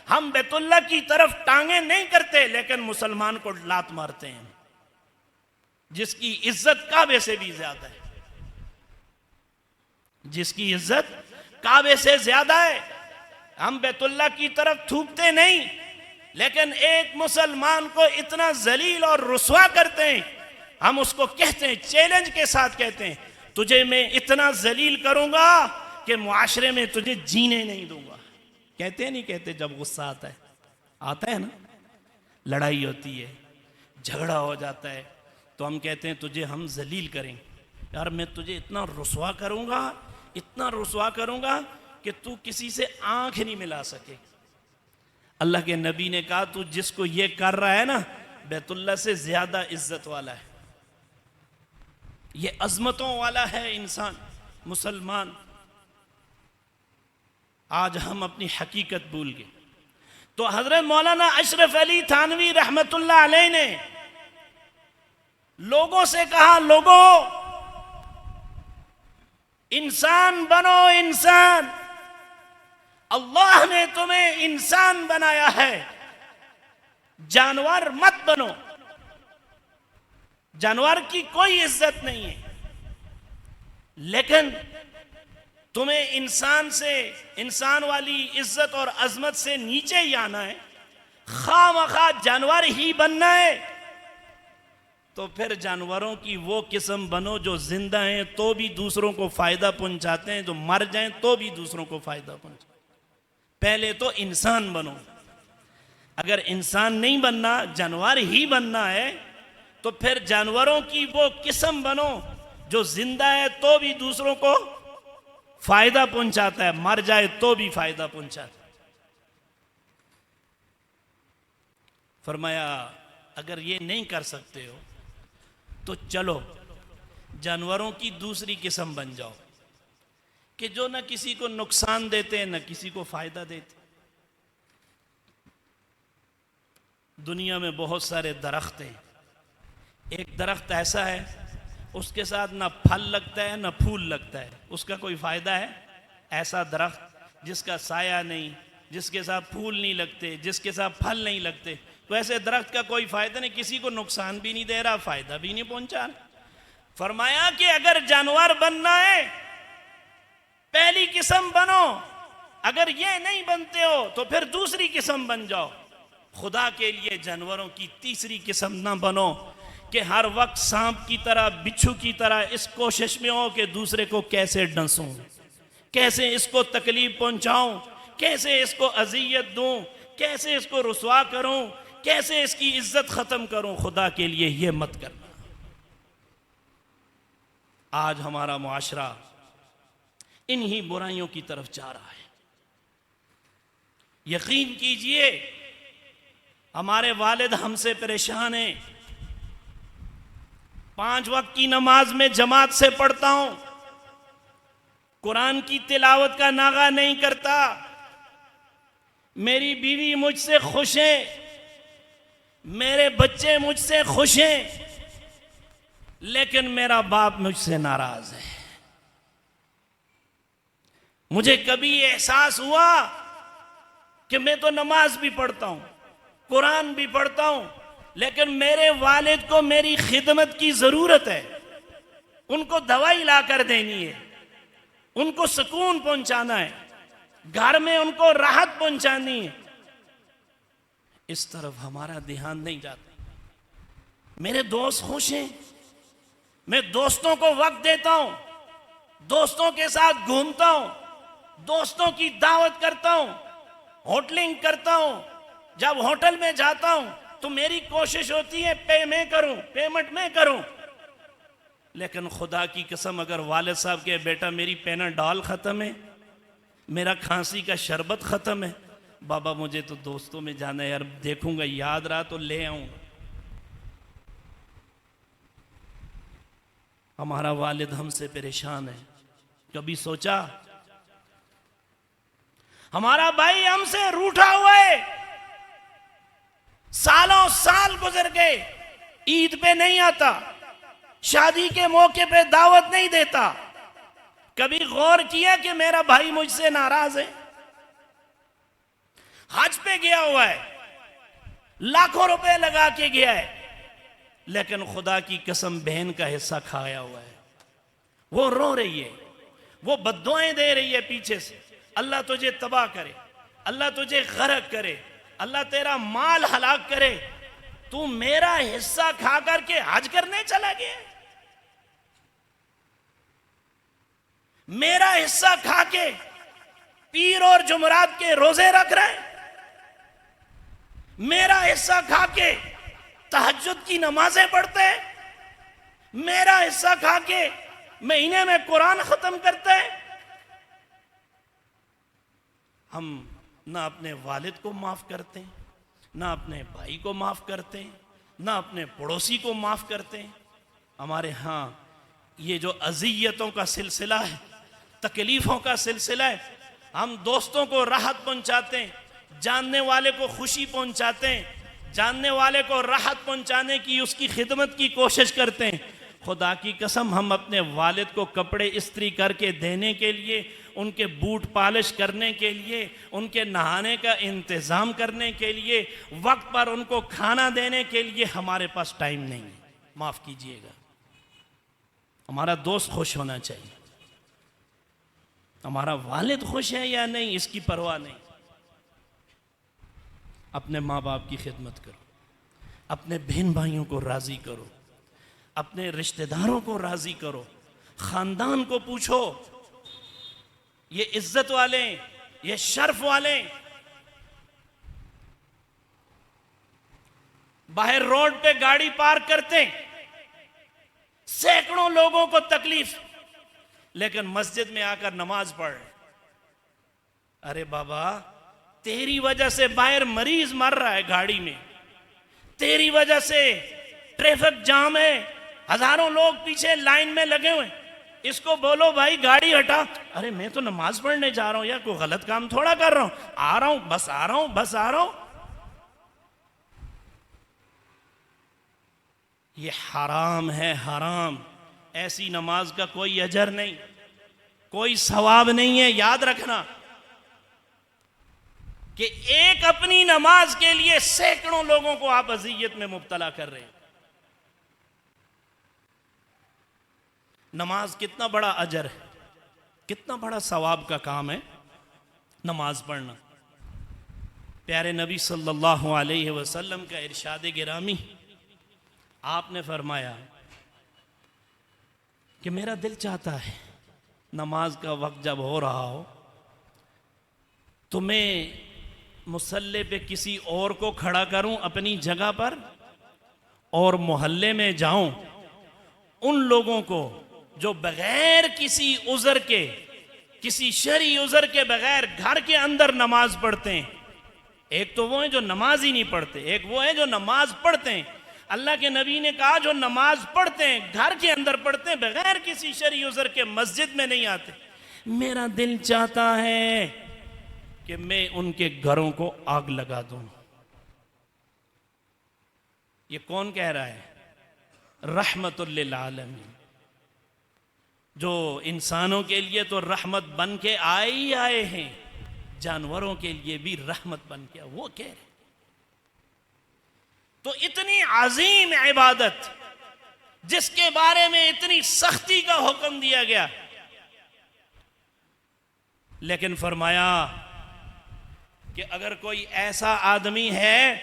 हम बैतुल्लाह की तरफ टांगे नहीं करते, लेकिन मुसलमान को लात मारते हैं जिसकी इज्जत काबे से भी ज्यादा है, जिसकी इज्जत काबे से ज्यादा है। हम बैतुल्लाह की तरफ थूकते नहीं, लेकिन एक मुसलमान को इतना जलील और रुस्वा करते हैं, हम उसको कहते हैं, चैलेंज के साथ कहते हैं, तुझे मैं इतना जलील करूंगा कि मुआशरे में तुझे जीने नहीं दूंगा। कहते हैं नहीं कहते? जब गुस्सा आता है ना, लड़ाई होती है, झगड़ा हो जाता है, तो हम कहते हैं तुझे हम जलील करेंगे। यार मैं तुझे इतना रुस्वा करूंगा, इतना रुस्वा करूंगा कि तू किसी से आंख नहीं मिला सके। अल्लाह के नबी ने कहा तू जिसको ये कर रहा है ना, बैतुल्लाह से ज्यादा इज्जत वाला है, ये अजमतों वाला है इंसान मुसलमान। आज हम अपनी हकीकत भूल गए। तो हजरत मौलाना अशरफ अली थानवी रहमतुल्लाह अलैह ने लोगों से कहा, लोगों इंसान बनो, इंसान, अल्लाह ने तुम्हें इंसान बनाया है, जानवर मत बनो। जानवर की कोई इज्जत नहीं है, लेकिन तुम्हें इंसान से, इंसान वाली इज्जत और अजमत से नीचे ही आना है, खामखा जानवर ही बनना है। तो फिर जानवरों की वो किस्म बनो जो जिंदा हैं तो भी दूसरों को फायदा पहुंचाते हैं, जो मर जाएं तो भी दूसरों को फायदा पहुंचाते। पहले तो इंसान बनो। अगर इंसान नहीं बनना, जानवर ही बनना है, तो फिर जानवरों की वो किस्म बनो जो जिंदा है तो भी दूसरों को फायदा पहुंचाता है, मर जाए तो भी फायदा पहुंचाता है। फरमाया अगर ये नहीं कर सकते हो तो चलो जानवरों की दूसरी किस्म बन जाओ कि जो न किसी को नुकसान देते न किसी को फायदा देते। दुनिया में बहुत सारे दरख्त हैं, एक दरख्त ऐसा है उसके साथ ना फल लगता है ना फूल लगता है, उसका कोई फायदा है? ऐसा दरख्त जिसका साया नहीं, जिसके साथ फूल नहीं लगते, जिसके साथ फल नहीं लगते, तो ऐसे दरख्त का कोई फायदा नहीं, किसी को नुकसान भी नहीं दे रहा, फायदा भी नहीं पहुंचा रहा। फरमाया कि अगर जानवर बनना है पहली किस्म बनो, अगर ये नहीं बनते हो तो फिर दूसरी किस्म बन जाओ। खुदा के लिए जानवरों की तीसरी किस्म ना बनो कि हर वक्त सांप की तरह, बिच्छू की तरह इस कोशिश में हो कि दूसरे को कैसे डंसूं, कैसे इसको तकलीफ पहुंचाऊं, कैसे इसको अजियत दूं, कैसे इसको रुसवा करूं, कैसे इसकी इज्जत खत्म करूं। खुदा के लिए ये मत करना। आज हमारा मुआशरा इन्हीं बुराइयों की तरफ जा रहा है। यकीन कीजिए हमारे वालिद हमसे परेशान हैं। 5 वक्त की नमाज में जमात से पढ़ता हूं, कुरान की तिलावत का नागा नहीं करता, मेरी बीवी मुझसे खुश है, मेरे बच्चे मुझसे खुश हैं, लेकिन मेरा बाप मुझसे नाराज है। मुझे कभी एहसास हुआ कि मैं तो नमाज भी पढ़ता हूं, कुरान भी पढ़ता हूं, लेकिन मेरे वालिद को मेरी खिदमत की जरूरत है, उनको दवाई ला कर देनी है, उनको सुकून पहुंचाना है, घर में उनको राहत पहुंचानी है। इस तरफ हमारा ध्यान नहीं जाता। मेरे दोस्त खुश हैं, मैं दोस्तों को वक्त देता हूं, दोस्तों के साथ घूमता हूं, दोस्तों की दावत करता हूं, होटलिंग करता हूं। जब होटल में जाता हूं तो मेरी कोशिश होती है पे मैं करूं, पेमेंट मैं करूं, लेकिन खुदा की कसम अगर वालिद साहब के बेटा मेरी पैनाडॉल खत्म है, मेरा खांसी का शरबत खत्म है, बाबा मुझे तो दोस्तों में जाना है यार, देखूंगा याद रहा तो ले आऊंगा। हमारा वालिद हमसे परेशान है। कभी सोचा हमारा भाई हमसे रूठा हुआ है, सालों साल गुजर गए, ईद पे नहीं आता, शादी के मौके पे दावत नहीं देता। कभी गौर किया कि मेरा भाई मुझसे नाराज है? हज पे गया हुआ है, लाखों रुपए लगा के गया है, लेकिन खुदा की कसम बहन का हिस्सा खाया हुआ है। वो रो रही है, वो बद्दुआएं दे रही है पीछे से, अल्लाह तुझे तबाह करे, अल्लाह तुझे गरक करे, अल्लाह तेरा माल हलाक करे, तू मेरा हिस्सा खा करके हज करने चला गया, मेरा हिस्सा खा के पीर और जुमरात के रोजे रख रहा है, मेरा हिस्सा खा के तहज्जुद की नमाजें पढ़ते हैं, मेरा हिस्सा खा के महीने में कुरान खत्म करते हैं। हम ना अपने वालिद को माफ करते हैं, ना अपने भाई को माफ करते हैं, ना अपने पड़ोसी को माफ करते हैं। हमारे यहाँ ये जो अजियतों का सिलसिला है, तकलीफों का सिलसिला है, हम दोस्तों को राहत पहुंचाते हैं, जानने वाले को खुशी पहुंचाते हैं, जानने वाले को राहत पहुंचाने की उसकी खिदमत की कोशिश करते हैं। खुदा की कसम हम अपने वालिद को कपड़े इस्त्री करके देने के लिए, उनके बूट पॉलिश करने के लिए, उनके नहाने का इंतज़ाम करने के लिए, वक्त पर उनको खाना देने के लिए हमारे पास टाइम नहीं है। माफ़ कीजिएगा, हमारा दोस्त खुश होना चाहिए, हमारा वालिद खुश है या नहीं इसकी परवाह नहीं। अपने माँ बाप की खिदमत करो, अपने बहन भाइयों को राज़ी करो, अपने रिश्तेदारों को राज़ी करो, ख़ानदान को पूछो, ये इज्जत वाले, ये शर्फ वाले, बाहर रोड पे गाड़ी पार्क करते, सैकड़ों लोगों को तकलीफ, लेकिन मस्जिद में आकर नमाज पढ़ रहे। अरे बाबा, तेरी वजह से बाहर मरीज मर रहा है गाड़ी में, तेरी वजह से ट्रैफिक जाम है, हजारों लोग पीछे लाइन में लगे हुए, इसको बोलो भाई गाड़ी हटा। अरे मैं तो नमाज पढ़ने जा रहा हूं यार, कोई गलत काम थोड़ा कर रहा हूं, आ रहा हूं, बस आ रहा हूं, बस आ रहा हूं। ये हराम है, हराम। ऐसी नमाज का कोई अजर नहीं, कोई सवाब नहीं है। याद रखना कि एक अपनी नमाज के लिए सैकड़ों लोगों को आप अजियत में मुब्तला कर रहे हैं। नमाज कितना बड़ा अजर है, कितना बड़ा सवाब का काम है नमाज पढ़ना। प्यारे नबी सल्लल्लाहु अलैहि वसल्लम का इरशाद गिरामी, आपने फरमाया कि मेरा दिल चाहता है नमाज का वक्त जब हो रहा हो तो मैं मुसल्ले पे किसी और को खड़ा करूं अपनी जगह पर, और मोहल्ले में जाऊं, उन लोगों को जो बगैर किसी उज़र के, किसी शरई उज़र के बगैर घर के अंदर नमाज पढ़ते हैं। एक तो वो है जो नमाज ही नहीं पढ़ते, एक वो है जो नमाज पढ़ते हैं। अल्लाह के नबी ने कहा जो नमाज पढ़ते हैं, घर के अंदर पढ़ते हैं, बगैर किसी शरई उज़र के, मस्जिद में नहीं आते, मेरा दिल चाहता है कि मैं उनके घरों को आग लगा दूं। ये कौन कह रहा है? रहमतुल लिल आलमीन, जो इंसानों के लिए तो रहमत बन के आए ही आए हैं, जानवरों के लिए भी रहमत बन के, वो कह रहे। तो इतनी अजीम इबादत जिसके बारे में इतनी सख्ती का हुक्म दिया गया, लेकिन फरमाया कि अगर कोई ऐसा आदमी है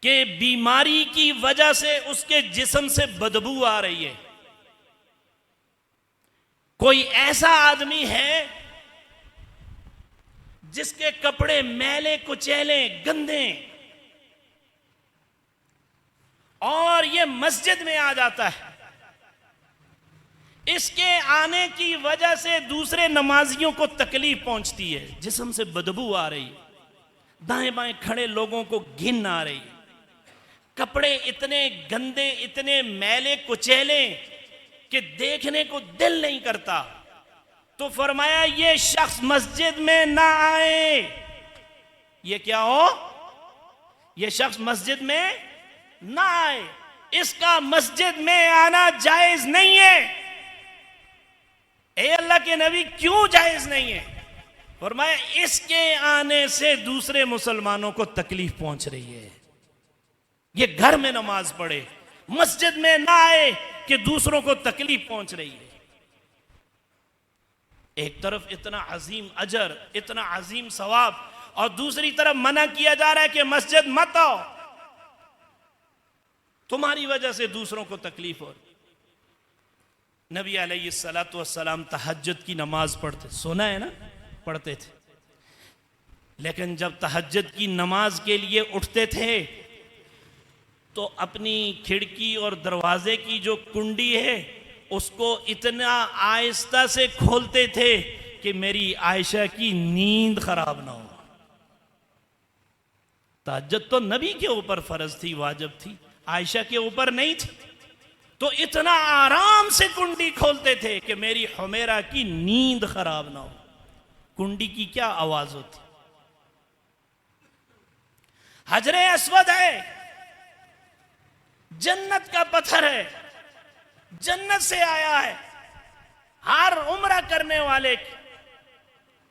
कि बीमारी की वजह से उसके जिस्म से बदबू आ रही है, कोई ऐसा आदमी है जिसके कपड़े मैले कुचैले गंदे, और ये मस्जिद में आ जाता है, इसके आने की वजह से दूसरे नमाजियों को तकलीफ पहुंचती है, जिस्म से बदबू आ रही है, दाएं बाएं खड़े लोगों को घिन आ रही है, कपड़े इतने गंदे, इतने मैले कुचैले कि देखने को दिल नहीं करता, तो फरमाया ये शख्स मस्जिद में ना आए। ये क्या हो? ये शख्स मस्जिद में ना आए, इसका मस्जिद में आना जायज नहीं है। ए अल्लाह के नबी, क्यों जायज नहीं है? फरमाया इसके आने से दूसरे मुसलमानों को तकलीफ पहुंच रही है। ये घर में नमाज पढ़े, मस्जिद में ना आए कि दूसरों को तकलीफ पहुंच रही है। एक तरफ इतना अजीम अजर, इतना अजीम सवाब, और दूसरी तरफ मना किया जा रहा है कि मस्जिद मत आओ, तुम्हारी वजह से दूसरों को तकलीफ हो। नबी अलैहिस्सलातु वस्सलाम तहज्जुद की नमाज पढ़ते, सुना है ना, पढ़ते थे। लेकिन जब तहज्जुद की नमाज के लिए उठते थे तो अपनी खिड़की और दरवाजे की जो कुंडी है उसको इतना आहिस्ता से खोलते थे कि मेरी आयशा की नींद खराब ना हो। तहज्जुद तो नबी के ऊपर फर्ज थी, वाजिब थी, आयशा के ऊपर नहीं थी। तो इतना आराम से कुंडी खोलते थे कि मेरी हुमैरा की नींद खराब ना हो। कुंडी की क्या आवाज होती। हजरे अस्वद है, जन्नत का पत्थर है, जन्नत से आया है। हर उम्रा करने वाले की,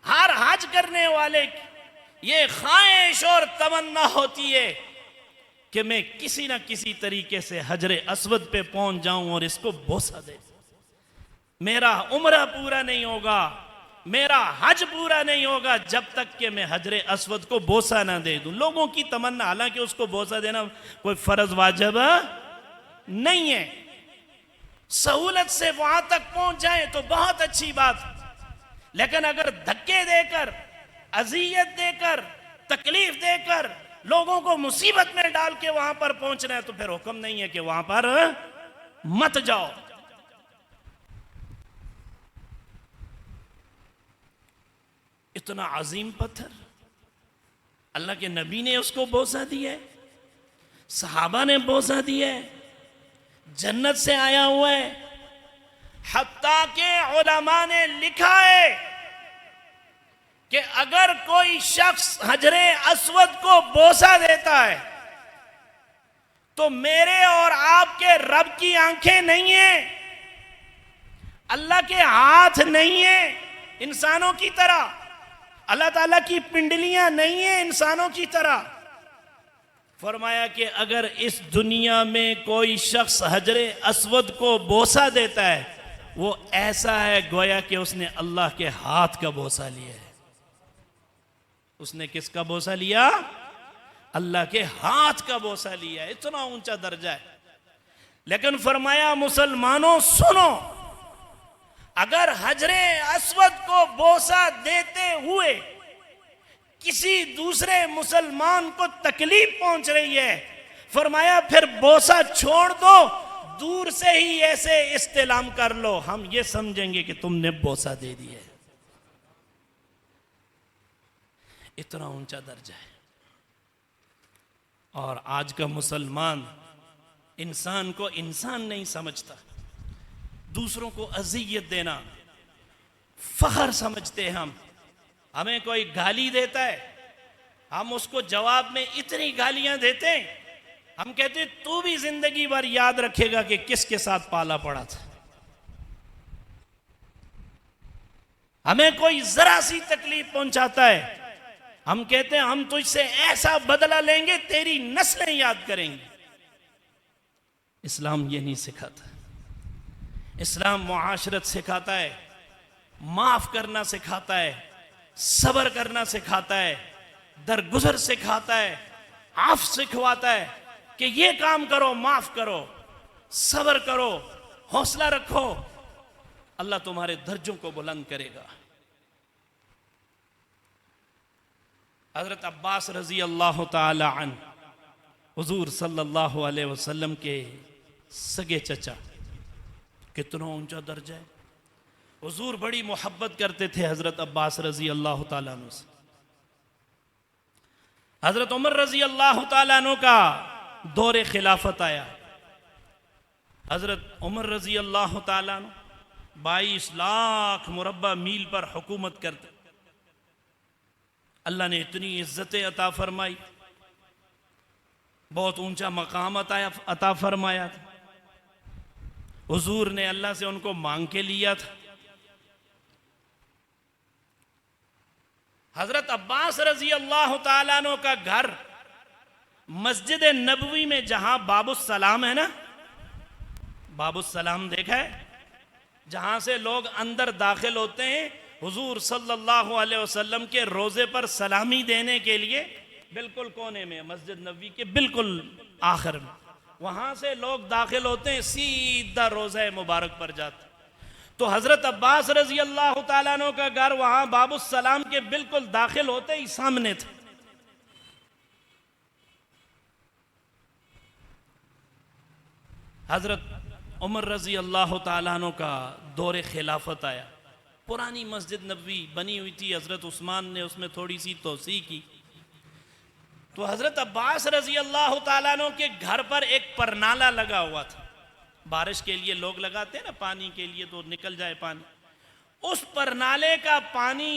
हर हज करने वाले की ये ख्वाहिश और तमन्ना होती है कि मैं किसी ना किसी तरीके से हजरे अस्वद पे पहुंच जाऊं और इसको बोसा दे। मेरा उम्रा पूरा नहीं होगा, मेरा हज पूरा नहीं होगा जब तक कि मैं हजरे अस्वद को बोसा ना दे दूं। लोगों की तमन्ना, हालांकि उसको बोसा देना कोई फर्ज वाजिब नहीं है, सहूलत से वहां तक पहुंच जाए तो बहुत अच्छी बात। लेकिन अगर धक्के देकर, अजियत देकर, तकलीफ देकर लोगों को मुसीबत में डाल के वहां पर पहुंचना है तो फिर हुक्म नहीं है कि वहां पर मत जाओ। इतना अजीम पत्थर अल्लाह के नबी ने उसको बोसा दिया है, सहाबा ने बोसा दिया है, जन्नत से आया हुआ है। हत्ता के उलमा ने लिखा है कि अगर कोई शख्स हजरे अस्वद को बोसा देता है तो मेरे और आपके रब की आंखें नहीं है, अल्लाह के हाथ नहीं है इंसानों की तरह, अल्लाह ताला की पिंडलियां नहीं है इंसानों की तरह। फरमाया कि अगर इस दुनिया में कोई शख्स हजरे अस्वद को बोसा देता है वो ऐसा है गोया कि उसने अल्लाह के हाथ का बोसा लिया है। उसने किसका बोसा लिया? अल्लाह के हाथ का बोसा लिया है। इतना ऊंचा दर्जा है। लेकिन फरमाया मुसलमानों सुनो, अगर हजरे अस्वद को बोसा देते हुए किसी दूसरे मुसलमान को तकलीफ पहुंच रही है, फरमाया फिर बोसा छोड़ दो, दूर से ही ऐसे इस्तेलाम कर लो, हम ये समझेंगे कि तुमने बोसा दे दिया है। इतना ऊंचा दर्जा है। और आज का मुसलमान इंसान को इंसान नहीं समझता, दूसरों को अजियत देना फखर समझते हैं हम। हमें कोई गाली देता है, हम उसको जवाब में इतनी गालियां देते हैं, हम कहते तू भी जिंदगी भर याद रखेगा कि किसके साथ पाला पड़ा था। हमें कोई जरा सी तकलीफ पहुंचाता है, हम कहते हैं हम तुझसे ऐसा बदला लेंगे, तेरी नस्लें याद करेंगी। इस्लाम ये नहीं सिखाता। इस्लाम मुआशरत सिखाता है, माफ करना सिखाता है, सब्र करना सिखाता है, दरगुजर सिखाता है, आफ सिखवाता है कि ये काम करो, माफ करो, सब्र करो, हौसला रखो, अल्लाह तुम्हारे दर्जों को बुलंद करेगा। हजरत अब्बास रजी अल्लाह ताला अन्हु हुजूर सल्लल्लाहु अलैहि वसल्लम के सगे चचा, कितना ऊंचा दर्जा है। हुजूर बड़ी मोहब्बत करते थे हजरत अब्बास रजी अल्लाह ताला अन्हु से। हजरत उमर रजी अल्लाह ताला अन्हु का दौरे खिलाफत आया। हजरत उमर रजी अल्लाह ताला अन्हु 22 लाख मुरब्बा मील पर हुकूमत करते। अल्लाह ने इतनी इज्जतें अता फरमाई, बहुत ऊंचा मकाम अता फरमाया था। हुजूर ने अल्लाह से उनको मांग के लिया था। हजरत अब्बास रजी अल्लाह ताला अन्हु का घर मस्जिद नबवी में, जहां बाबुस्सलाम है ना, बाबुस्सलाम देखा है, जहां से लोग अंदर दाखिल होते हैं हुजूर सल्लल्लाहु अलैहि वसल्लम के रोजे पर सलामी देने के लिए, बिल्कुल कोने में, मस्जिद नबवी के बिल्कुल आखिर में, वहां से लोग दाखिल होते हैं, सीधा रोज़ा मुबारक पर जाते। तो हजरत अब्बास रजी अल्लाह ताला अन्हु का घर वहां बाबुस्सलाम के बिल्कुल दाखिल होते ही सामने था। हजरत उमर रजी अल्लाह ताला अन्हु का दौरे खिलाफत आया। पुरानी मस्जिद नबवी बनी हुई थी, हजरत उस्मान ने उसमें थोड़ी सी तोसी की। तो हजरत अब्बास रजी अल्लाह ताला अन्हु के घर पर एक परनाला लगा हुआ था, बारिश के लिए लोग लगाते हैं ना पानी के लिए, तो निकल जाए पानी। उस परनाले का पानी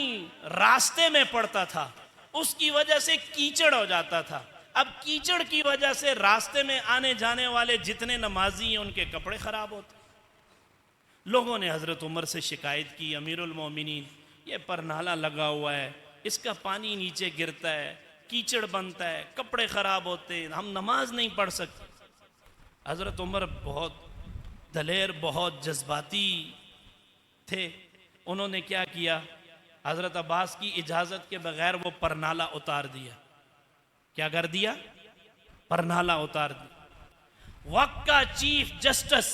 रास्ते में पड़ता था, उसकी वजह से कीचड़ हो जाता था। अब कीचड़ की वजह से रास्ते में आने जाने वाले जितने नमाजी हैं उनके कपड़े खराब होते। लोगों ने हजरत उमर से शिकायत की, अमीरुल मोमिनीन, ये परनाला लगा हुआ है, इसका पानी नीचे गिरता है, कीचड़ बनता है, कपड़े खराब होते हैं, हम नमाज नहीं पढ़ सकते। हजरत उमर बहुत दलेर, बहुत जज्बाती थे। उन्होंने क्या किया, हजरत अब्बास की इजाजत के बगैर वो परनाला उतार दिया। क्या कर दिया? परनाला उतार दिया। वक्त का चीफ जस्टिस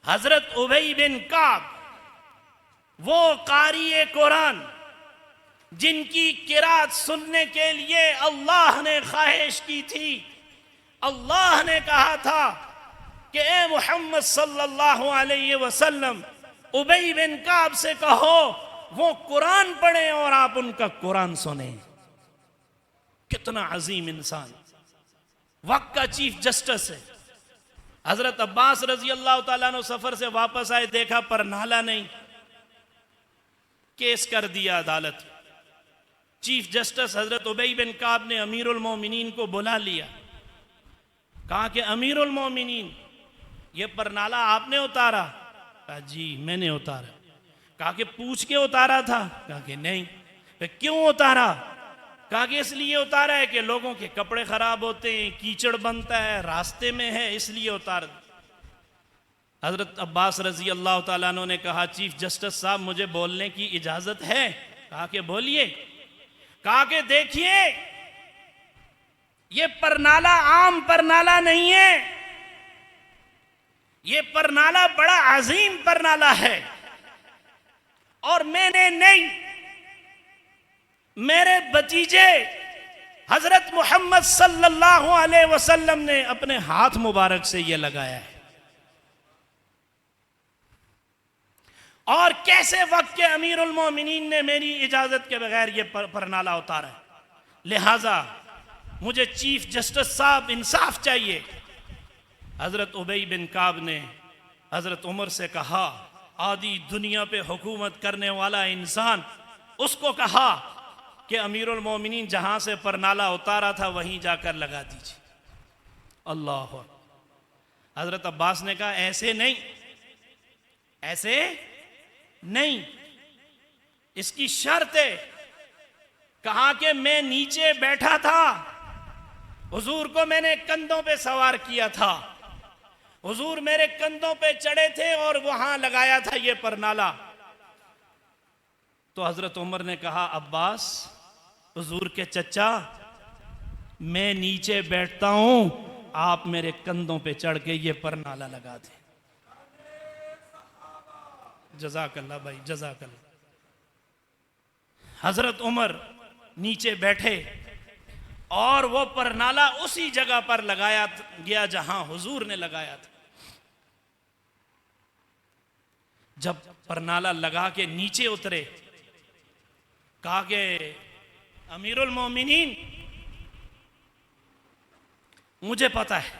हजरत उबई बिन काब, वो कारी कुरान जिनकी किरात सुनने के लिए अल्लाह ने ख्वाहिश की थी, अल्लाह ने कहा था कि ए मोहम्मद सल्लल्लाहु अलैहि वसल्लम, उबई बिन काब से कहो वो कुरान पढ़े और आप उनका कुरान सुने। कितना अजीम इंसान, वक्त का चीफ जस्टिस है। हजरत अब्बास रजी अल्लाह ताला अन्हु सफर से वापस आए, देखा परनाला नहीं, केस कर दिया अदालत। चीफ जस्टिस हजरत उबई बिन काब ने अमीरुल मोमिनीन को बुला लिया, कहा कि अमीरुल मोमिनीन, ये परनाला आपने उतारा? कहा जी मैंने उतारा। कहा कि पूछ के उतारा था? कहा कि नहीं। फिर क्यों उतारा? कहा कि इसलिए उतारा है कि लोगों के कपड़े खराब होते हैं, कीचड़ बनता है, रास्ते में है, इसलिए उतार। हजरत अब्बास रजी अल्लाह ताला अन्हु ने कहा, चीफ जस्टिस साहब मुझे बोलने की इजाजत है? कहा कि बोलिए। कहा कि देखिए, ये परनाला आम परनाला नहीं है, ये परनाला बड़ा अजीम परनाला है, और मैंने नहीं, मेरे भतीजे हजरत मोहम्मद सल्लल्लाहु अलैहि वसल्लम ने अपने हाथ मुबारक से यह लगाया है। और कैसे वक्त के अमीरुल मोमिनीन ने मेरी इजाजत के बगैर यह परनाला उतारा है? लिहाजा मुझे चीफ जस्टिस साहब इंसाफ चाहिए। हजरत उबई बिन काब ने हजरत उमर से कहा, आदि दुनिया पे हुकूमत करने वाला इंसान, उसको कहा कि अमीरुल मोमिनीन जहां से परनाला उतारा था वहीं जाकर लगा दीजिए। अल्लाह। हजरत अब्बास ने कहा ऐसे नहीं, ऐसे नहीं, इसकी शर्त है। कहा कि मैं नीचे बैठा था, हुजूर को मैंने कंधों पे सवार किया था, हुजूर मेरे कंधों पे चढ़े थे और वहां लगाया था ये परनाला। तो हजरत उमर ने कहा, अब्बास हुजूर के चचा, मैं नीचे बैठता हूं, आप मेरे कंधों पे चढ़ के ये परनाला लगा दें। जज़ाकल्लाह भाई, जज़ाकल्लाह। हजरत उमर नीचे बैठे और वो परनाला उसी जगह पर लगाया गया जहां हुजूर ने लगाया था। जब परनाला लगा के नीचे उतरे, कहा कि अमीरुल मोमिनीन, मुझे पता है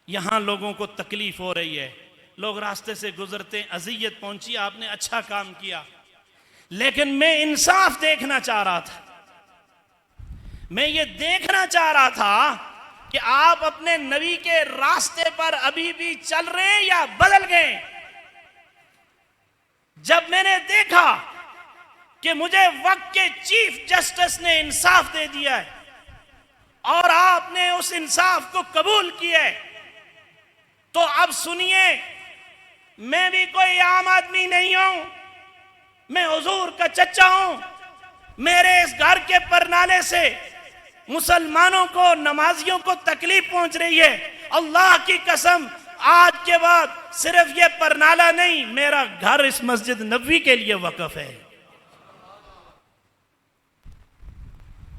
यहां लोगों को तकलीफ हो रही है, लोग रास्ते से गुजरते, अजियत पहुंची, आपने अच्छा काम किया, लेकिन मैं इंसाफ देखना चाह रहा था। मैं ये देखना चाह रहा था कि आप अपने नबी के रास्ते पर अभी भी चल रहे हैं या बदल गए। जब मैंने देखा कि मुझे वक्त के चीफ जस्टिस ने इंसाफ दे दिया है और आपने उस इंसाफ को कबूल किया है, तो अब सुनिए, मैं भी कोई आम आदमी नहीं हूं, मैं हुजूर का चचा हूं। मेरे इस घर के परनाले से मुसलमानों को, नमाजियों को तकलीफ पहुंच रही है। अल्लाह की कसम, आज के बाद सिर्फ ये परनाला नहीं, मेरा घर इस मस्जिद नबवी के लिए वक्फ है।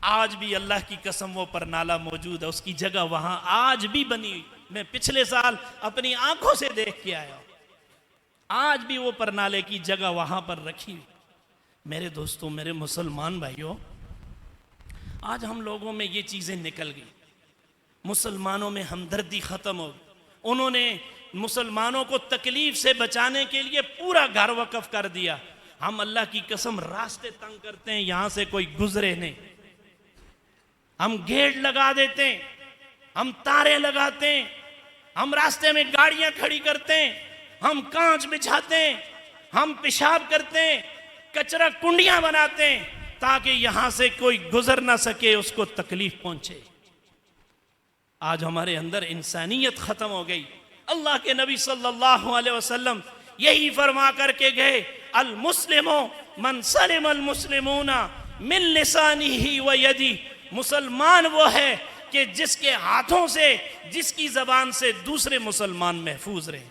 आज भी अल्लाह की कसम वो परनाला मौजूद है, उसकी जगह वहां आज भी बनी हुई। मैं पिछले साल अपनी आंखों से देख के आया, आज भी वो परनाले की जगह वहां पर रखी हुई। मेरे दोस्तों, मेरे मुसलमान भाइयों, आज हम लोगों में ये चीजें निकल गई, मुसलमानों में हमदर्दी खत्म हो गई। उन्होंने मुसलमानों को तकलीफ से बचाने के लिए पूरा घर वक्फ कर दिया। हम अल्लाह की कसम रास्ते तंग करते हैं, यहां से कोई गुजरे नहीं, हम गेट लगा देते हैं, हम तारे लगाते हैं, हम रास्ते में गाड़ियां खड़ी करते हैं, हम कांच बिछाते हैं, हम पेशाब करते हैं, कचरा कुंडियां बनाते हैं ताकि यहां से कोई गुजर ना सके, उसको तकलीफ पहुंचे। आज हमारे अंदर इंसानियत खत्म हो गई। अल्लाह के नबी सल्लल्लाहु अलैहि वसल्लम यही फरमा करके गए, अल मुस्लिमो मन सलिम अल मुस्लिमूना मिन लिसानिही व यदी। मुसलमान वो है कि जिसके हाथों से, जिसकी जबान से दूसरे मुसलमान महफूज रहे।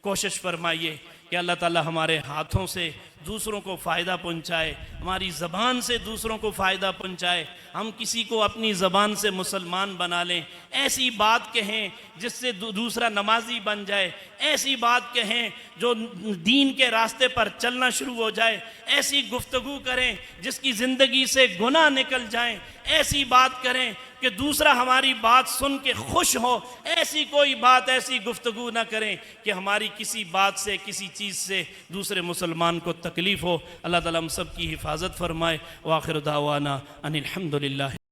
कोशिश फरमाइए कि अल्लाह ताला हमारे हाथों से दूसरों को फ़ायदा पहुंचाए, हमारी ज़बान से दूसरों को फ़ायदा पहुंचाए। हम किसी को अपनी ज़बान से मुसलमान बना लें, ऐसी बात कहें जिससे दूसरा नमाजी बन जाए, ऐसी बात कहें जो दीन के रास्ते पर चलना शुरू हो जाए, ऐसी गुफ्तगू करें जिसकी ज़िंदगी से गुनाह निकल जाएं, ऐसी बात करें कि दूसरा हमारी बात सुन के खुश हो। ऐसी कोई बात, ऐसी गुफ्तगू ना करें कि हमारी किसी बात से, किसी चीज़ से दूसरे मुसलमान को तकलीफ़ हो। अल्लाह ताला हम सब की हिफाजत फरमाए। व आखिर दावाना अनिल हम्दुलिल्लाह।